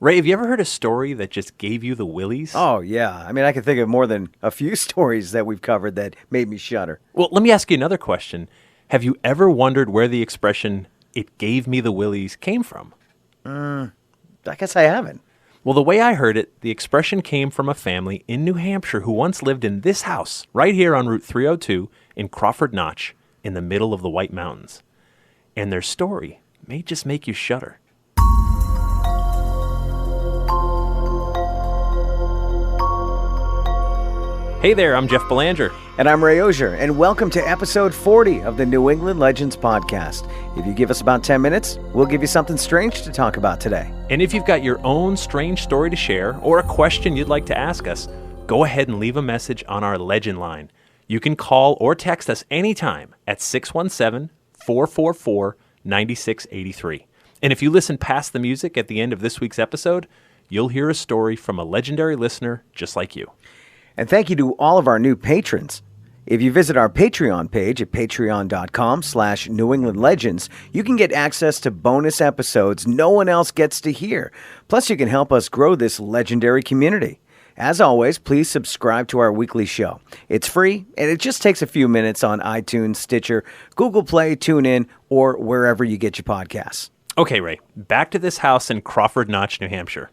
Ray, have you ever heard a story that just gave you the willies? Oh, yeah. I mean, I can think of more than a few stories that we've covered that made me shudder. Well, let me ask you another question. Have you ever wondered where the expression, "it gave me the willies," came from? I guess I haven't. Well, the way I heard it, the expression came from a family in New Hampshire who once lived in this house, right here on Route 302 in Crawford Notch, in the middle of the White Mountains. And their story may just make you shudder. Hey there, I'm Jeff Belanger. And I'm Ray Auger, and welcome to episode 40 of the New England Legends podcast. If you give us about 10 minutes, we'll give you something strange to talk about today. And if you've got your own strange story to share or a question you'd like to ask us, go ahead and leave a message on our Legend line. You can call or text us anytime at 617-444-9683. And if you listen past the music at the end of this week's episode, you'll hear a story from a legendary listener just like you. And thank you to all of our new patrons. If you visit our Patreon page at patreon.com/New England Legends, you can get access to bonus episodes no one else gets to hear. Plus, you can help us grow this legendary community. As always, please subscribe to our weekly show. It's free, and it just takes a few minutes on iTunes, Stitcher, Google Play, TuneIn, or wherever you get your podcasts. Okay, Ray, back to this house in Crawford Notch, New Hampshire.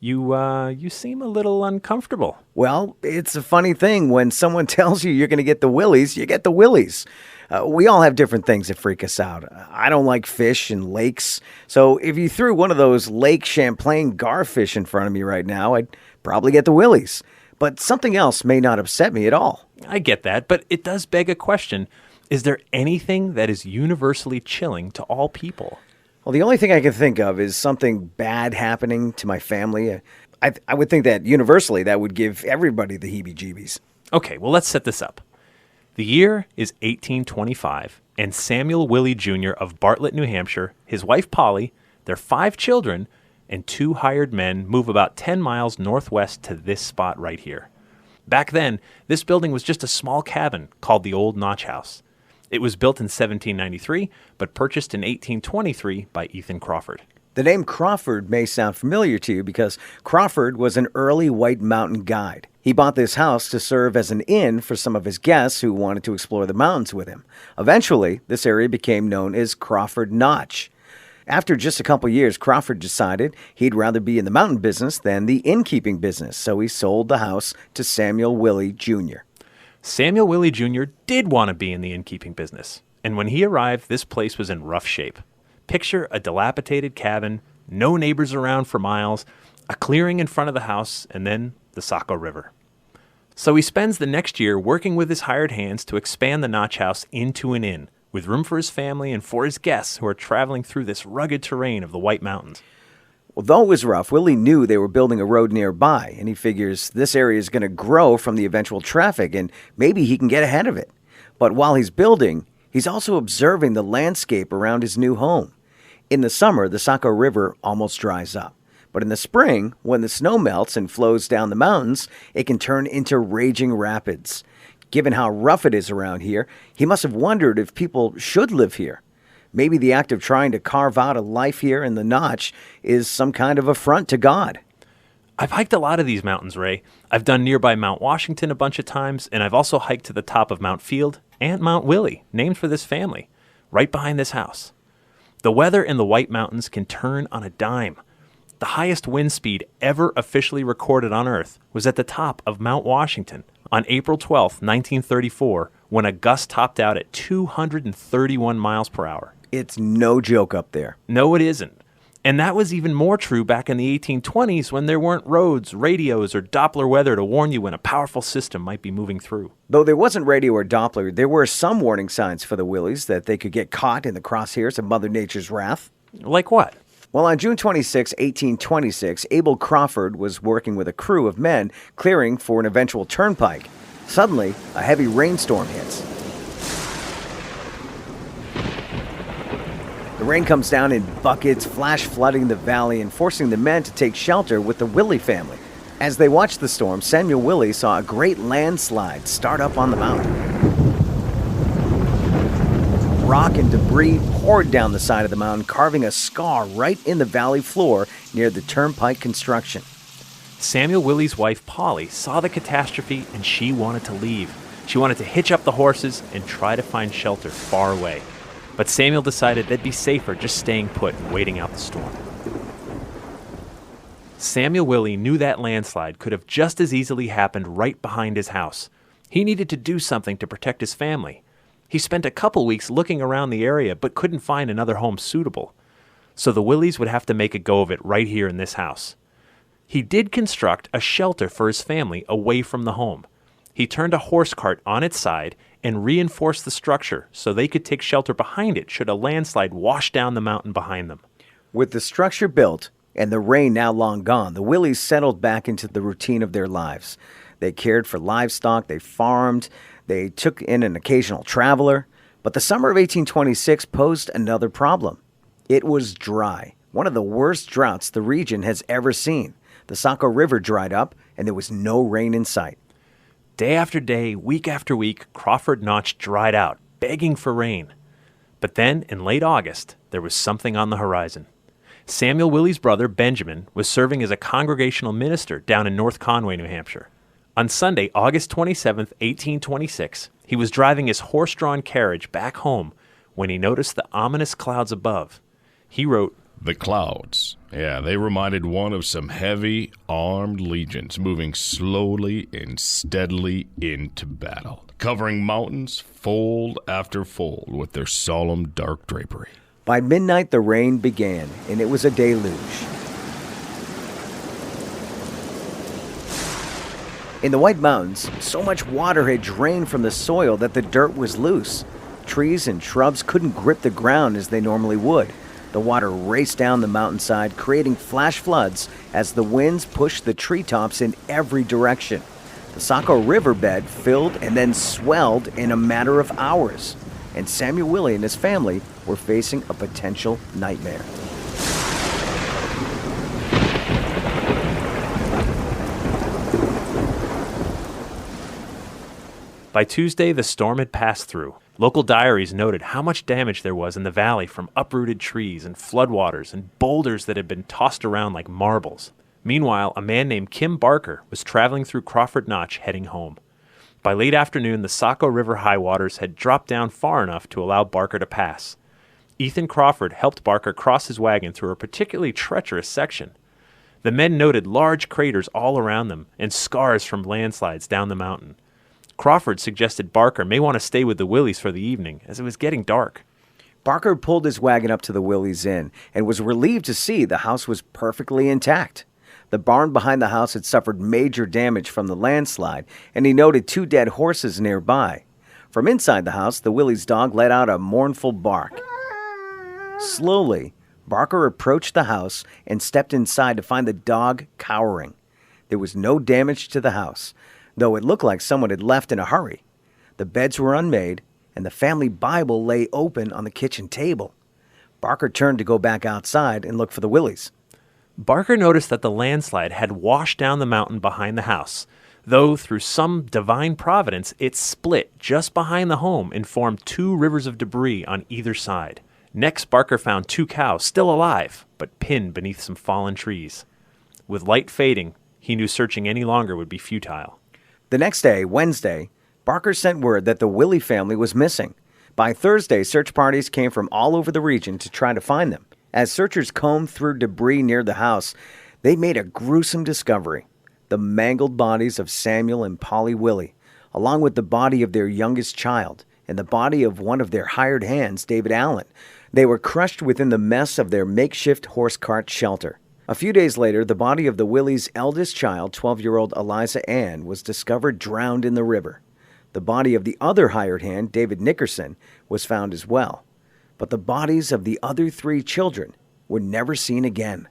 You seem a little uncomfortable. Well, it's a funny thing. When someone tells you you're going to get the willies, you get the willies. We all have different things that freak us out. I don't like fish and lakes. So if you threw one of those Lake Champlain garfish in front of me right now, I'd probably get the willies. But something else may not upset me at all. I get that, but it does beg a question. Is there anything that is universally chilling to all people? Well, the only thing I can think of is something bad happening to my family. I would think that universally that would give everybody the heebie-jeebies. Okay, well, let's set this up. The year is 1825, and Samuel Willey Jr. of Bartlett, New Hampshire, his wife Polly, their 5 children, and 2 hired men move about 10 miles northwest to this spot right here. Back then, this building was just a small cabin called the Old Notch House. It was built in 1793, but purchased in 1823 by Ethan Crawford. The name Crawford may sound familiar to you because Crawford was an early White Mountain guide. He bought this house to serve as an inn for some of his guests who wanted to explore the mountains with him. Eventually, this area became known as Crawford Notch. After just a couple years, Crawford decided he'd rather be in the mountain business than the innkeeping business, so he sold the house to Samuel Willey Jr. Samuel Willey Jr. did want to be in the innkeeping business, and when he arrived, this place was in rough shape. Picture a dilapidated cabin, no neighbors around for miles, a clearing in front of the house, and then the Saco River. So he spends the next year working with his hired hands to expand the Notch House into an inn, with room for his family and for his guests who are traveling through this rugged terrain of the White Mountains. Well, though it was rough, Willie knew they were building a road nearby, and he figures this area is going to grow from the eventual traffic, and maybe he can get ahead of it. But while he's building, he's also observing the landscape around his new home. In the summer, the Saco River almost dries up. But in the spring, when the snow melts and flows down the mountains, it can turn into raging rapids. Given how rough it is around here, he must have wondered if people should live here. Maybe the act of trying to carve out a life here in the Notch is some kind of affront to God. I've hiked a lot of these mountains, Ray. I've done nearby Mount Washington a bunch of times, and I've also hiked to the top of Mount Field and Mount Willey, named for this family, right behind this house. The weather in the White Mountains can turn on a dime. The highest wind speed ever officially recorded on Earth was at the top of Mount Washington on April 12, 1934, when a gust topped out at 231 miles per hour. It's no joke up there. No, it isn't. And that was even more true back in the 1820s when there weren't roads, radios, or Doppler weather to warn you when a powerful system might be moving through. Though there wasn't radio or Doppler, there were some warning signs for the Willies that they could get caught in the crosshairs of Mother Nature's wrath. Like what? Well, on June 26, 1826, Abel Crawford was working with a crew of men clearing for an eventual turnpike. Suddenly, a heavy rainstorm hits. The rain comes down in buckets, flash flooding the valley and forcing the men to take shelter with the Willey family. As they watched the storm, Samuel Willey saw a great landslide start up on the mountain. Rock and debris poured down the side of the mountain, carving a scar right in the valley floor near the turnpike construction. Samuel Willey's wife, Polly, saw the catastrophe and she wanted to leave. She wanted to hitch up the horses and try to find shelter far away. But Samuel decided they'd be safer just staying put and waiting out the storm. Samuel Willey knew that landslide could have just as easily happened right behind his house. He needed to do something to protect his family. He spent a couple weeks looking around the area but couldn't find another home suitable. So the Willeys would have to make a go of it right here in this house. He did construct a shelter for his family away from the home. He turned a horse cart on its side and reinforced the structure so they could take shelter behind it should a landslide wash down the mountain behind them. With the structure built and the rain now long gone, the Willeys settled back into the routine of their lives. They cared for livestock, they farmed, they took in an occasional traveler. But the summer of 1826 posed another problem. It was dry, one of the worst droughts the region has ever seen. The Saco River dried up, and there was no rain in sight. Day after day, week after week, Crawford Notch dried out, begging for rain. But then, in late August, there was something on the horizon. Samuel Willey's brother, Benjamin, was serving as a congregational minister down in North Conway, New Hampshire. On Sunday, August 27, 1826, he was driving his horse-drawn carriage back home when he noticed the ominous clouds above. He wrote, "The clouds. Yeah, they reminded one of some heavy, armed legions moving slowly and steadily into battle, covering mountains fold after fold with their solemn dark drapery." By midnight, the rain began, and it was a deluge. In the White Mountains, so much water had drained from the soil that the dirt was loose. Trees and shrubs couldn't grip the ground as they normally would. The water raced down the mountainside, creating flash floods as the winds pushed the treetops in every direction. The Saco River bed filled and then swelled in a matter of hours, and Samuel Willey and his family were facing a potential nightmare. By Tuesday, the storm had passed through. Local diaries noted how much damage there was in the valley from uprooted trees and floodwaters and boulders that had been tossed around like marbles. Meanwhile, a man named Kim Barker was traveling through Crawford Notch heading home. By late afternoon, the Saco River high waters had dropped down far enough to allow Barker to pass. Ethan Crawford helped Barker cross his wagon through a particularly treacherous section. The men noted large craters all around them and scars from landslides down the mountain. Crawford suggested Barker may want to stay with the Willeys for the evening, as it was getting dark. Barker pulled his wagon up to the Willeys Inn and was relieved to see the house was perfectly intact. The barn behind the house had suffered major damage from the landslide, and he noted 2 dead horses nearby. From inside the house, the Willeys' dog let out a mournful bark. Slowly, Barker approached the house and stepped inside to find the dog cowering. There was no damage to the house, though it looked like someone had left in a hurry. The beds were unmade, and the family Bible lay open on the kitchen table. Barker turned to go back outside and look for the Willeys. Barker noticed that the landslide had washed down the mountain behind the house, though through some divine providence, it split just behind the home and formed 2 rivers of debris on either side. Next, Barker found 2 cows, still alive, but pinned beneath some fallen trees. With light fading, he knew searching any longer would be futile. The next day, Wednesday, Barker sent word that the Willey family was missing. By Thursday, search parties came from all over the region to try to find them. As searchers combed through debris near the house, they made a gruesome discovery: the mangled bodies of Samuel and Polly Willey, along with the body of their youngest child and the body of one of their hired hands, David Allen. They were crushed within the mess of their makeshift horse cart shelter. A few days later, the body of the Willeys' eldest child, 12-year-old Eliza Ann, was discovered drowned in the river. The body of the other hired hand, David Nickerson, was found as well. But the bodies of the other 3 children were never seen again.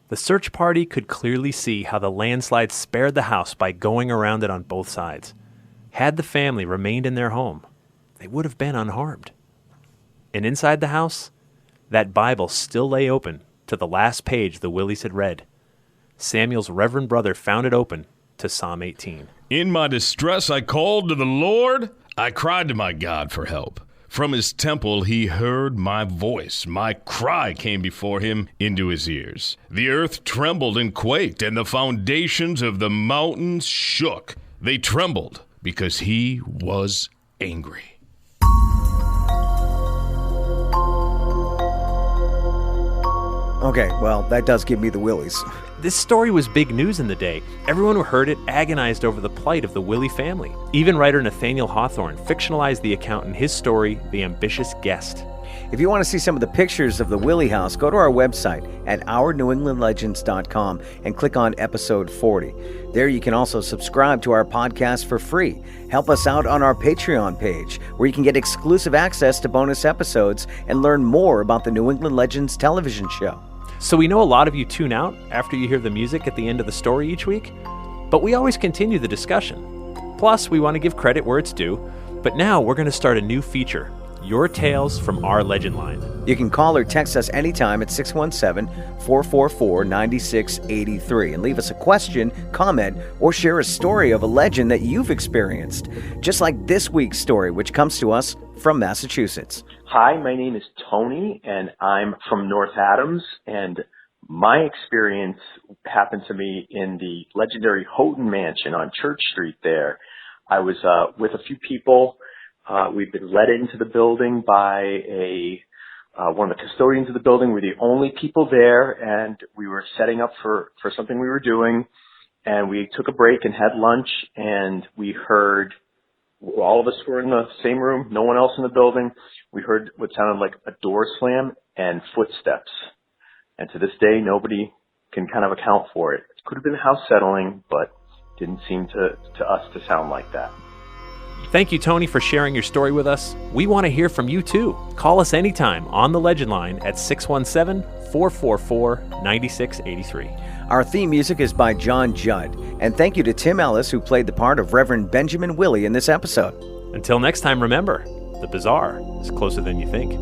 The search party could clearly see how the landslide spared the house by going around it on both sides. Had the family remained in their home, they would have been unharmed. And inside the house, that Bible still lay open to the last page the Willeys had read. Samuel's reverend brother found it open to Psalm 18. "In my distress I called to the Lord. I cried to my God for help. From his temple he heard my voice. My cry came before him into his ears. The earth trembled and quaked, and the foundations of the mountains shook. They trembled because he was angry. Okay, well, that does give me the willies. This story was big news in the day. Everyone who heard it agonized over the plight of the Willey family. Even writer Nathaniel Hawthorne fictionalized the account in his story, The Ambitious Guest. If you want to see some of the pictures of the Willey House, go to our website at OurNewEnglandLegends.com and click on episode 40. There you can also subscribe to our podcast for free. Help us out on our Patreon page, where you can get exclusive access to bonus episodes and learn more about the New England Legends television show. So we know a lot of you tune out after you hear the music at the end of the story each week, but we always continue the discussion. Plus, we want to give credit where it's due, but now we're going to start a new feature, Your Tales from Our Legend Line. You can call or text us anytime at 617-444-9683 and leave us a question, comment, or share a story of a legend that you've experienced. Just like this week's story, which comes to us from Massachusetts. Hi, my name is Tony, and I'm from North Adams, and my experience happened to me in the legendary Houghton Mansion on Church Street there. I was with a few people. We've been let into the building by one of the custodians of the building. We're the only people there, and we were setting up for something we were doing, and we took a break and had lunch, and we heard, all of us were in the same room, no one else in the building. We heard what sounded like a door slam and footsteps. And to this day, nobody can kind of account for it. It could have been a house settling, but didn't seem to us to sound like that. Thank you, Tony, for sharing your story with us. We want to hear from you, too. Call us anytime on the Legend Line at 617-444-9683. Our theme music is by John Judd. And thank you to Tim Ellis, who played the part of Reverend Benjamin Willey in this episode. Until next time, remember, the bizarre is closer than you think.